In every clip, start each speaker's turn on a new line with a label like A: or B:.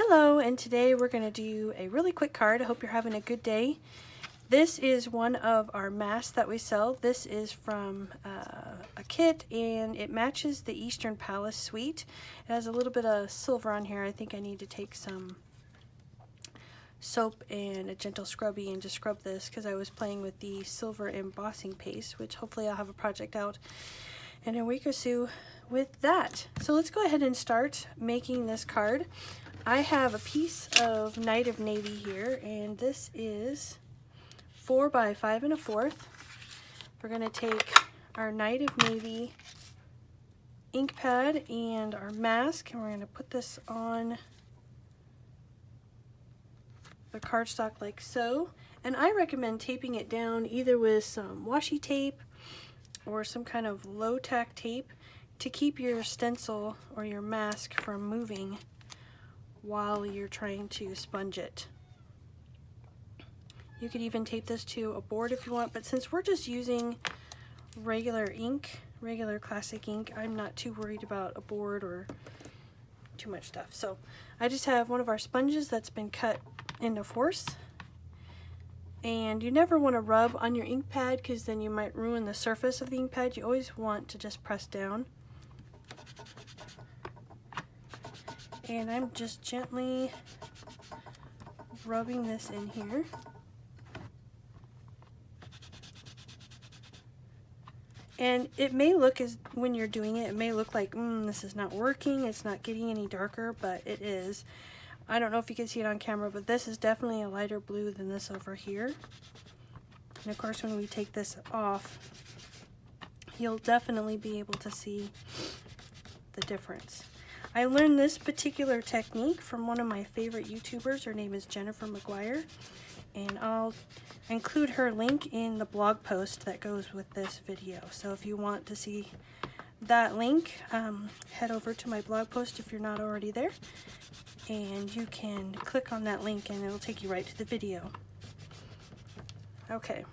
A: Hello, and today we're going to do a really quick card. I hope you're having a good day. This is one of our masks that we sell. This is from a kit, and it matches the Eastern Palace suite. It has a little bit of silver on here. I think I need to take some soap and a gentle scrubby and just scrub this because I was playing with the silver embossing paste, which hopefully I'll have a project out in a week or so with that. So let's go ahead and start making this card. I have a piece of Night of Navy here, and this is 4 by 5 1/4. We're going to take our Night of Navy ink pad and our mask, and we're going to put this on the cardstock like so. And I recommend taping it down either with some washi tape or some kind of low tack tape to keep your stencil or your mask from moving while you're trying to sponge it. You could even tape this to a board if you want, but since we're just using regular ink, regular classic ink, I'm not too worried about a board or too much stuff. So I just have one of our sponges that's been cut into fourths, and you never want to rub on your ink pad because then you might ruin the surface of the ink pad. You always want to just press down. And I'm just gently rubbing this in here. And it may look, as when you're doing it, it may look like, this is not working, it's not getting any darker, but it is. I don't know if you can see it on camera, but this is definitely a lighter blue than this over here. And of course, when we take this off, you'll definitely be able to see the difference. I learned this particular technique from one of my favorite YouTubers. Her name is Mcquire, and I'll include her link in the blog post that goes with this video. So if you want to see that link, head over to my blog post if you're not already there, and you can click on that link and it'll take you right to the video. Okay,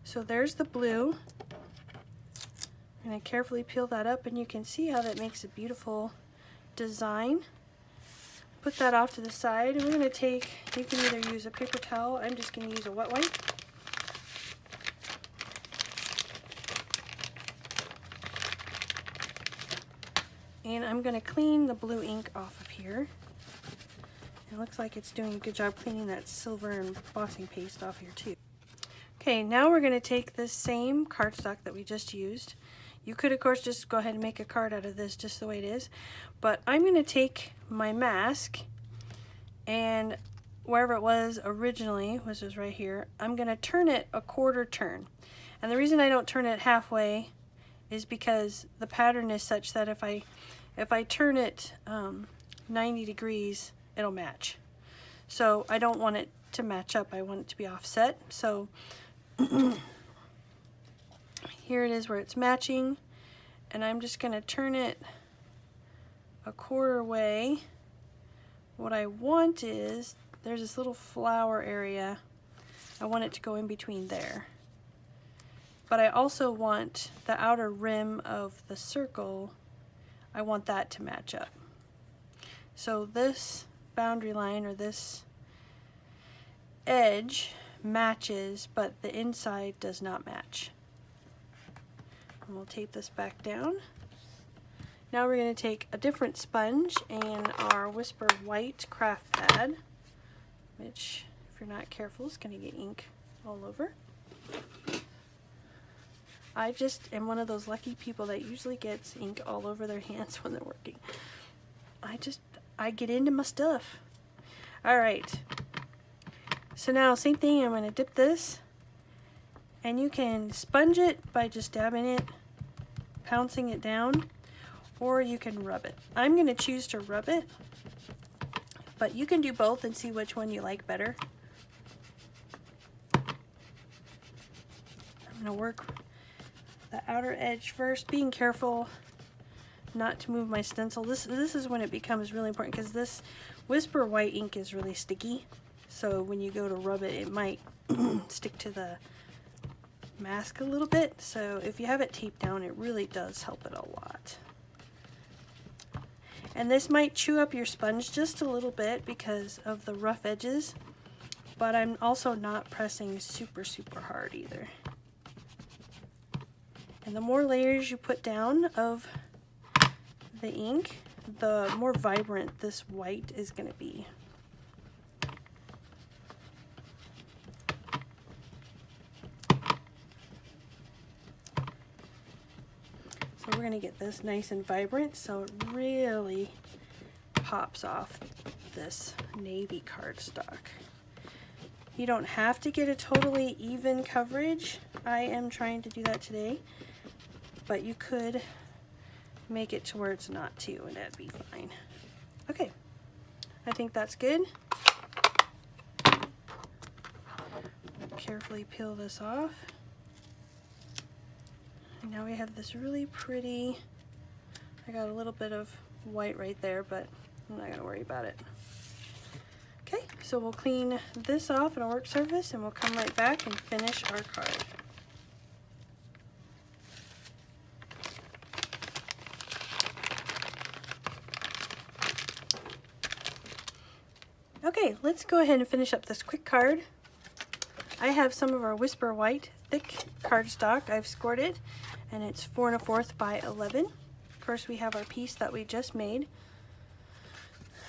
A: so there's the blue. I'm going to carefully peel that up, and you can see how that makes a beautiful design. Put that off to the side, and we're going to take, you can either use a paper towel, I'm just going to use a wet wipe. And I'm going to clean the blue ink off of here. It looks like it's doing a good job cleaning that silver and embossing paste off here too. Okay, now we're going to take this same cardstock that we just used. You could, of course, just go ahead and make a card out of this just the way it is. But I'm going to take my mask, and wherever it was originally, which was right here, I'm going to turn it a quarter turn. And the reason I don't turn it halfway is because the pattern is such that if I turn it 90 degrees, it'll match. So I don't want it to match up. I want it to be offset. So here it is where it's matching, and I'm just going to turn it a quarter way. What I want is, there's this little flower area. I want it to go in between there. But I also want the outer rim of the circle, I want that to match up. So this boundary line, or this edge, matches, but the inside does not match. And we'll tape this back down. Now we're going to take a different sponge and our Whisper White craft pad, which, if you're not careful, is going to get ink all over. I just am one of those lucky people that usually gets ink all over their hands when they're working. I get into my stuff. Alright, so now same thing, I'm going to dip this, and you can sponge it by just dabbing it, pouncing it down, or you can rub it. I'm going to choose to rub it, but you can do both and see which one you like better. I'm going to work the outer edge first, being careful not to move my stencil. This is when it becomes really important, because this Whisper White ink is really sticky, so when you go to rub it, it might stick to the mask a little bit. So if you have it taped down, it really does help it a lot. And this might chew up your sponge just a little bit because of the rough edges, but I'm also not pressing super hard either. And the more layers you put down of the ink, the more vibrant this white is going to be. So we're going to get this nice and vibrant so it really pops off this navy cardstock. You don't have to get a totally even coverage. I am trying to do that today, but you could make it to where it's not too, and that'd be fine. Okay, I think that's good. Carefully peel this off. And now we have this really pretty, I got a little bit of white right there, but I'm not gonna worry about it. Okay, so we'll clean this off on a work surface and we'll come right back and finish our card. Okay, let's go ahead and finish up this quick card. I have some of our Whisper White thick cardstock. I've scored it, and it's 4 1/4 by 11. Of course, we have our piece that we just made.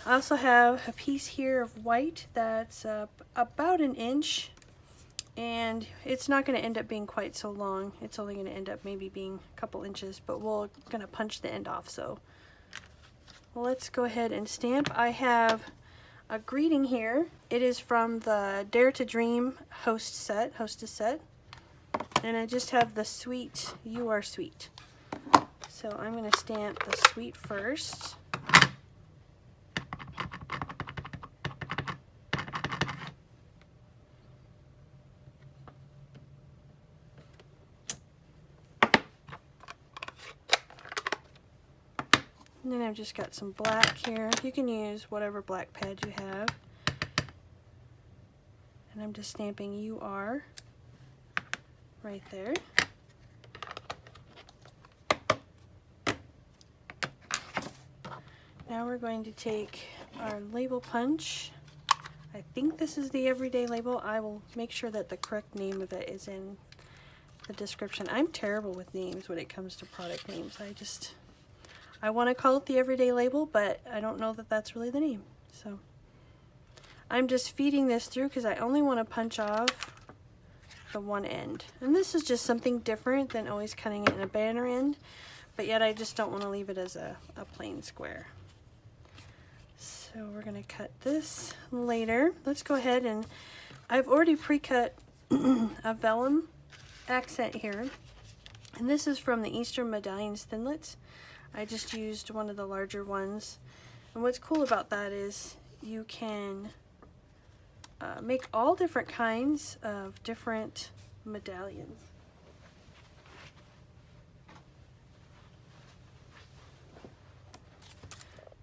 A: I also have a piece here of white that's about 1 inch, and it's not going to end up being quite so long. It's only going to end up maybe being a couple inches, but we're going to punch the end off. So let's go ahead and stamp. I have a greeting here. It is from the Dare to Dream hostess set, and I just have the sweet, you are sweet. So I'm going to stamp the sweet first. And then I've just got some black here. You can use whatever black pad you have. And I'm just stamping you are right there. Now we're going to take our label punch. I think this is the everyday label. I will make sure that the correct name of it is in the description. I'm terrible with names when it comes to product names. I want to call it the everyday label, but I don't know that that's really the name. So I'm just feeding this through because I only want to punch off the one end. And this is just something different than always cutting it in a banner end, but yet I just don't want to leave it as a plain square. So we're going to cut this later. Let's go ahead, and I've already pre-cut a vellum accent here. And this is from the Eastern Medallions Thinlits. I just used one of the larger ones. And what's cool about that is you can make all different kinds of different medallions.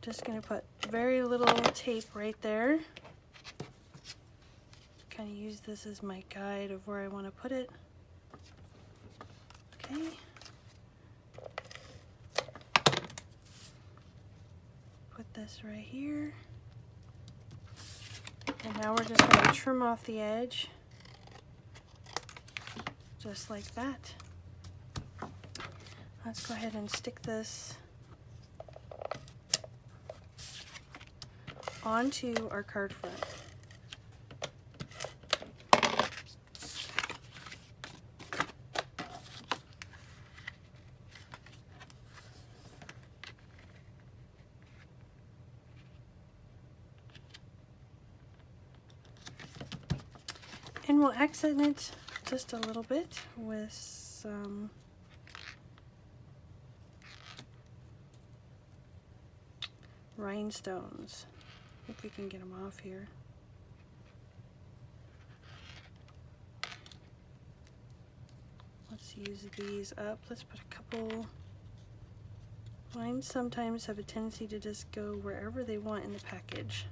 A: Just going to put very little tape right there. Kind of use this as my guide of where I want to put it. Okay. Put this right here. And now we're just going to trim off the edge. Just like that. Let's go ahead and stick this onto our card front. And we'll accent it just a little bit with some rhinestones. If we can get them off here. Let's use these up. Let's put a couple. Mine sometimes have a tendency to just go wherever they want in the package.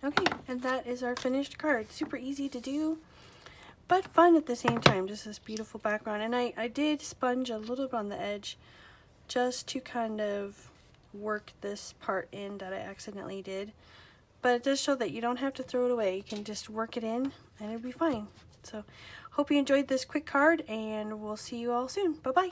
A: Okay, and that is our finished card. Super easy to do, but fun at the same time. Just this beautiful background. And I did sponge a little bit on the edge just to kind of work this part in that I accidentally did. But it does show that you don't have to throw it away. You can just work it in and it'll be fine. So hope you enjoyed this quick card, and we'll see you all soon. Bye-bye.